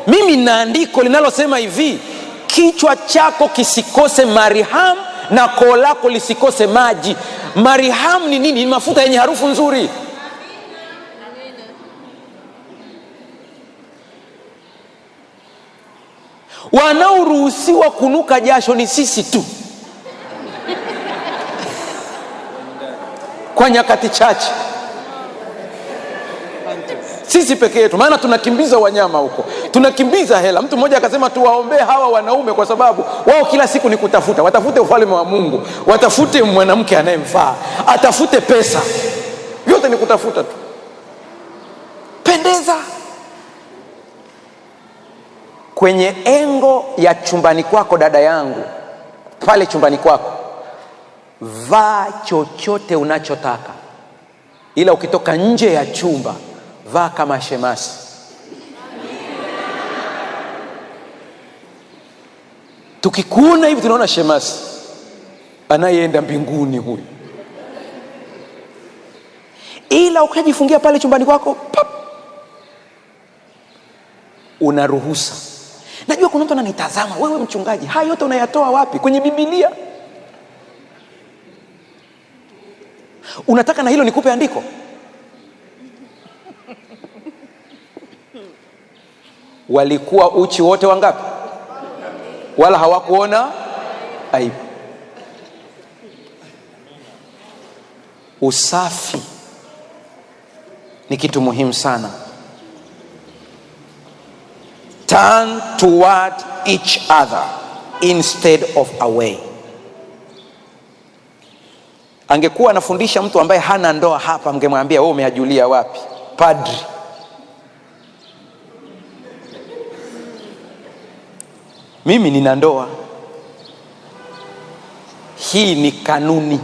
Mimi na andiko linalosema hivi, kichwa chako kisikose mariham na koo lako lisikose maji. Mariham ni nini? Ni mafuta yenye harufu nzuri. Wanaoruhusiwa kunuka jasho ni sisi tu kwa nyakati chache, sisi peke yetu, maana tunakimbiza wanyama huko, tunakimbiza hela. Mtu mmoja akasema tuwaombee hawa wanaume kwa sababu wao kila siku ni kutafuta, watafute ufalme wa Mungu, watafute mwanamke anayemfaa, atafute pesa, vyote ni kutafuta tu. Pendeza kwenye engo ya chumbani kwako, dada yangu, pale chumbani kwako, vaa chochote unachotaka, ila ukitoka nje ya chumba vaa kama shemasi. Tukikuona hivi tunaona shemasi anayeenda mbinguni huyu, ila ukajifungia pale chumbani kwako, pap, unaruhusa. Najua kuna mtu ananitazama, wewe mchungaji, haya yote unayatoa wapi? Kwenye Biblia? Unataka na hilo nikupe andiko? Walikuwa uchi wote wangapi? Wala hawakuona aibu. Usafi ni kitu muhimu sana. Turn toward each other instead of away. Angekuwa anafundisha mtu ambaye hana ndoa hapa, mngemwambia wewe umeajulia wapi? Padri. Mimi nina ndoa. Hii ni kanuni.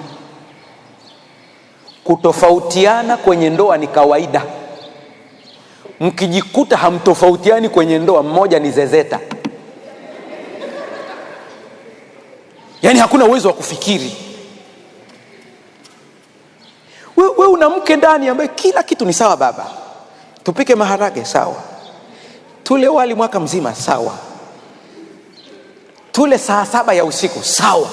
Kutofautiana kwenye ndoa ni kawaida. Mkijikuta hamtofautiani kwenye ndoa, mmoja ni zezeta. Yaani hakuna uwezo wa kufikiri. Wewe una mke ndani ambaye kila kitu ni sawa. Baba, tupike maharage, sawa. Tule wali mwaka mzima, sawa. Tule saa 7 ya usiku, sawa.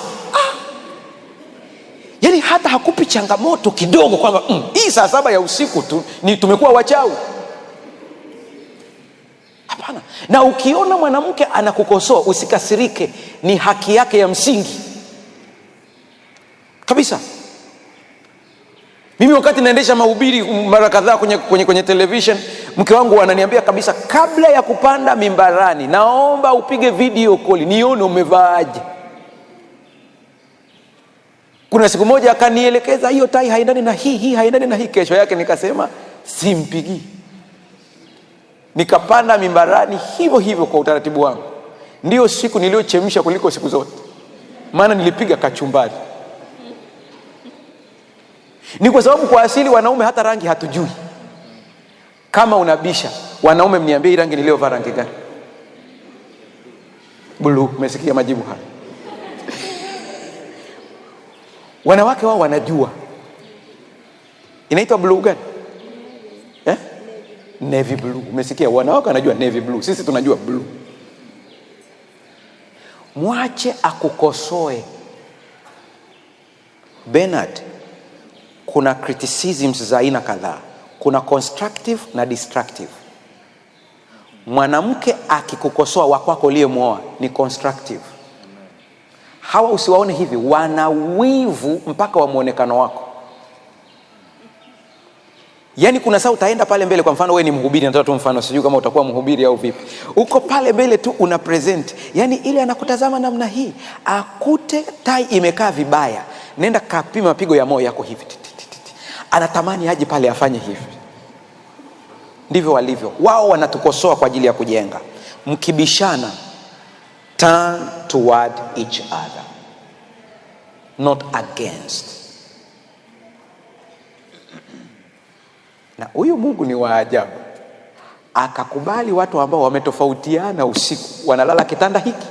Yaani hata hakupi changamoto kidogo kwamba hii saa 7 ya usiku ni tumekuwa wachawi. Hapana. Na ukiona mwanamke anakukosoa, usikasirike, ni haki yake ya msingi kabisa. Mimi wakati naendesha mahubiri mara kadhaa kwenye television, mke wangu ananiambia kabisa, kabla ya kupanda mimbarani naomba upige video call nione umevaaje. Kuna siku moja akanielekeza, hiyo tai haendani na hii haendani na hii. Kesho yake nikasema simpigi. Nikapanda mimbarani hivyo hivyo kwa utaratibu wangu. Ndio siku niliochemsha kuliko siku zote, maana nilipiga kachumbari. Ni kwa sababu kwa asili wanaume hata rangi hatujui. Kama unabisha, wanaume mniambie hii rangi niliyovaa rangi gani? Blue. Umesikia majibu haya? Wanawake wao wanajua inaitwa blue gani? Navy blue. Umesikia? Wanawake wanajua navy blue, sisi tunajua blue. Mwache akukosoe. Bernard, kuna criticisms za aina kadhaa. Kuna constructive na destructive. Mwanamke akikukosoa wakwako uliyemwoa ni constructive. Hawa usiwaone hivi, wana wivu mpaka wa muonekano wako. Yaani kuna saa utaenda pale mbele, kwa mfano wewe ni mhubiri, nataka tu mfano, sijui kama utakuwa mhubiri au vipi. Uko pale mbele tu una present. Yaani ile anakutazama namna hii, akute tai imekaa vibaya, nenda kapima mapigo ya moyo yako hivi. Anatamani aje pale afanye hivi. Ndivyo walivyo. Wao wanatukosoa kwa ajili ya kujenga. Mkibishana, turn toward each other, not against. Na huyu Mungu ni wa ajabu. Akakubali watu ambao wametofautiana usiku wanalala kitanda hiki.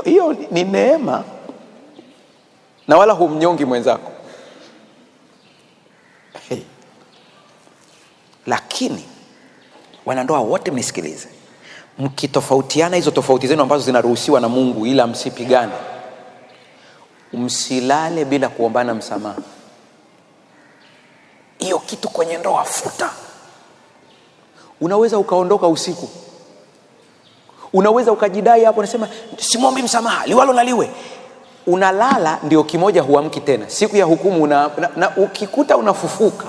Hiyo ni neema. Na wala humnyongi mwenzako. Lakini Wanandoa wote mnisikilize. Mkitofautiana hizo tofauti zenu ambazo zinaruhusiwa na Mungu, ila msipigane. Msilale bila kuombana msamaha. Hiyo kitu kwenye ndoa futa. Unaweza ukaondoka usiku, unaweza ukajidai hapo, unasema simwombi msamaha, liwalo na liwe. Unalala ndio kimoja, huamki tena. Siku ya hukumu na ukikuta unafufuka,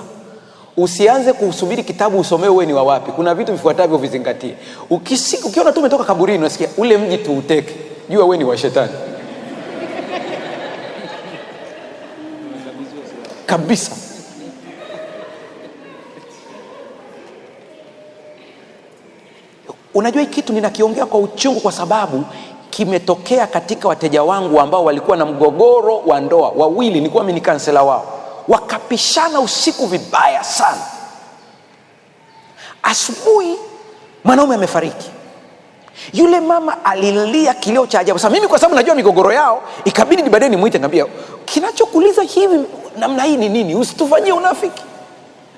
usianze kusubiri kitabu usomewe wewe ni wa wapi. Kuna vitu vifuatavyo vizingatie. Ukiona tu umetoka kaburini unasikia ule mji tuuteke, jua wewe ni wa shetani kabisa. Unajua kitu ninakiongea kwa uchungu kwa sababu kimetokea katika wateja wangu ambao walikuwa na mgogoro wa ndoa. Wawili, nilikuwa mimi ni kansela wao, wakapishana usiku vibaya sana. Asubuhi mwanaume amefariki. Yule mama alilia kilio cha ajabu. Sasa mimi kwa sababu najua migogoro yao, ikabidi baadaye nimuite ngambia, kinachokuuliza hivi namna hii ni nini? Usitufanyie unafiki.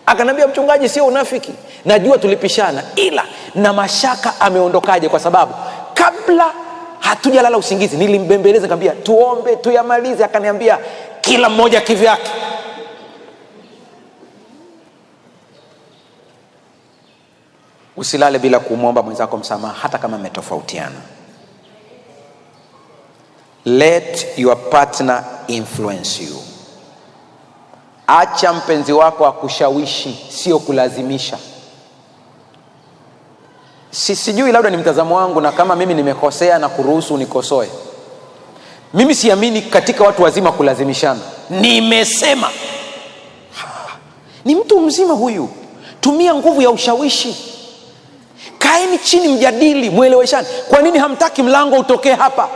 Akanambia, mchungaji, sio unafiki, najua tulipishana, ila na mashaka ameondokaje, kwa sababu kabla hatujalala usingizi nilimbembeleza ngambia tuombe tuyamalize. Akaniambia kila mmoja kivyake. Usilale bila kumwomba mwenzako msamaha hata kama mmetofautiana. Let your partner influence you. Acha mpenzi wako akushawishi, sio kulazimisha. Sijui, labda ni mtazamo wangu, na kama mimi nimekosea na kuruhusu unikosoe. Mimi siamini katika watu wazima kulazimishana. Nimesema ni mtu mzima huyu, tumia nguvu ya ushawishi. Kaeni chini, mjadili, mueleweshane. Kwa nini hamtaki mlango utokee hapa?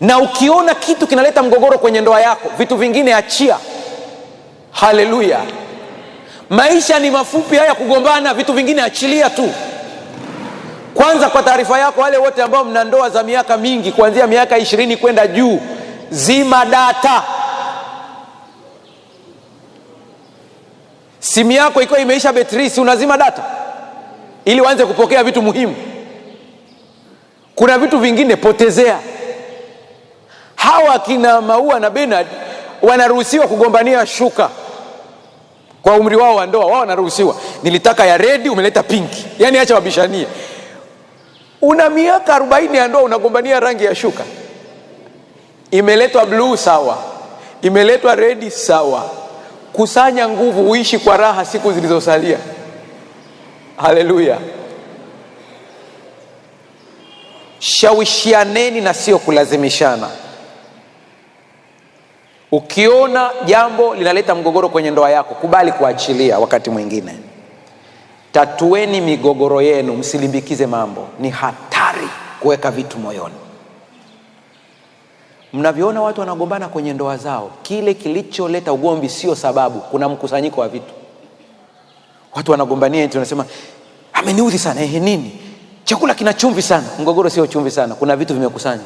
Na ukiona kitu kinaleta mgogoro kwenye ndoa yako, vitu vingine achia. Haleluya. Maisha ni mafupi haya kugombana, vitu vingine achilia tu. Kwanza, kwa taarifa yako, wale wote ambao mna ndoa za miaka mingi, kuanzia miaka 20 kwenda juu, zima data. Simu yako iko imeisha betri, si unazima data ili uanze kupokea vitu muhimu? Kuna vitu vingine potezea. Hawa kina Maua na Bernard wanaruhusiwa kugombania shuka kwa umri wao wa ndoa. Wao wanaruhusiwa. Nilitaka ya red, umeleta pinki. Yaani acha wabishanie. Una miaka 40 ya ndoa unagombania rangi ya shuka. Imeletwa blue, sawa. Imeletwa red, sawa. Kusanya nguvu, uishi kwa raha siku zilizosalia. Haleluya. Shawishianeni na sio kulazimishana. Ukiona jambo linaleta mgogoro kwenye ndoa yako, kubali kuachilia. Wakati mwingine tatueni migogoro yenu, msilimbikize mambo. Ni hatari kuweka vitu moyoni. Mnavyoona watu wanagombana kwenye ndoa zao, kile kilicholeta ugomvi sio sababu, kuna mkusanyiko wa vitu. Watu wanagombania eti wanasema ameniudhi sana. Nini? Chakula kina chumvi sana. Mgogoro sio chumvi sana, kuna vitu vimekusanya.